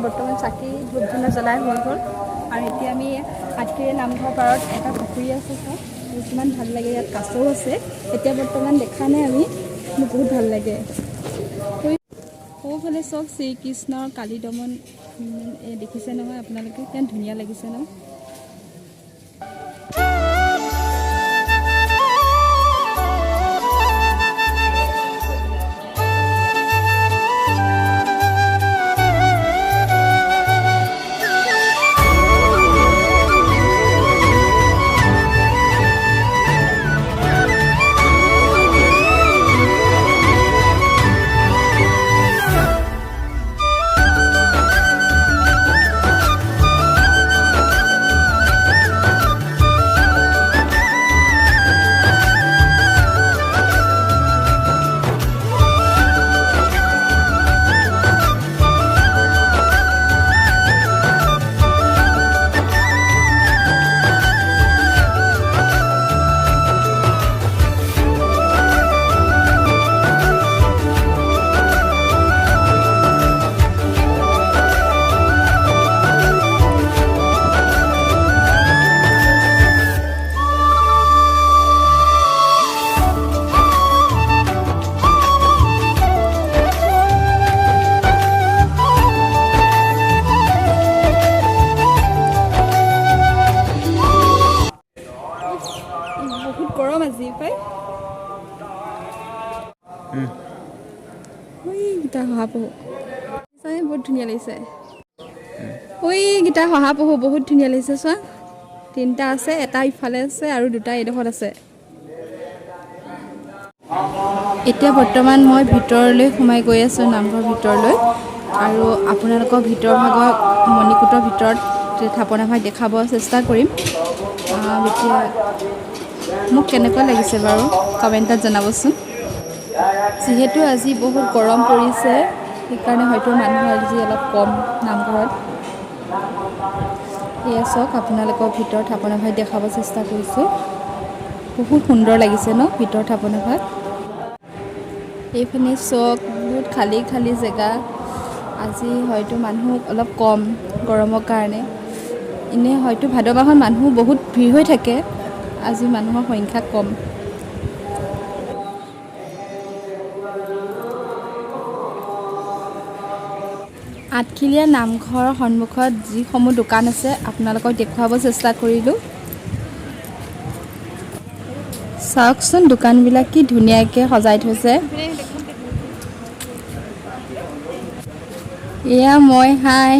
বৰ্তমান চাকি ধূপ ধূনা জ্বলাই হৈ গ'ল আৰু এতিয়া আমি আঠখিৰীয়া নামঘৰ পাৰত এটা পুখুৰী আছে চাওক কিমান ভাল লাগে ইয়াত কাছও আছে এতিয়া বৰ্তমান দেখা নাই আমি মোৰ বহুত ভাল লাগে সৌফালে চাওক শ্ৰীকৃষ্ণৰ কালী দমন দেখিছে নহয় আপোনালোকে কিমান ধুনীয়া লাগিছে ন গৰম আজি পাই গীতা শহাপহু চাই বহুত ধুনীয়া লাগিছে গীতা শহাপহু বহুত ধুনীয়া লাগিছে চোৱা তিনিটা আছে এটা ইফালে আছে আৰু দুটা এইডোখৰত আছে এতিয়া বৰ্তমান মই ভিতৰলৈ সোমাই গৈ আছোঁ নামঘৰ ভিতৰলৈ আৰু আপোনালোকক ভিতৰ ভাগত মণিকূটৰ ভিতৰত থাপনা ভাগ দেখাব চেষ্টা কৰিম এতিয়া মোক কেনেকুৱা লাগিছে বাৰু কমেণ্টত জনাবচোন যিহেতু আজি বহুত গৰম পৰিছে সেইকাৰণে হয়তো মানুহ আজি অলপ কম নামঘৰত এয়া চাওক আপোনালোকৰ ভিতৰত থাপনা ভাগ দেখাব চেষ্টা কৰিছোঁ বহুত সুন্দৰ লাগিছে ন ভিতৰ থাপনা ভাগ এইপিনে চাওক বহুত খালী খালী জেগা আজি হয়তো মানুহ অলপ কম গৰমৰ কাৰণে এনেই হয়তো ভাদ মাহত মানুহ বহুত ভিৰ হৈ থাকে আজি মানুহৰ সংখ্যা কম আঠখিলীয়া নামঘৰৰ সন্মুখত যিসমূহ দোকান আছে আপোনালোকক দেখুৱাব চেষ্টা কৰিলোঁ চাওকচোন দোকানবিলাক কি ধুনীয়াকৈ সজাই থৈছে এয়া মই হাই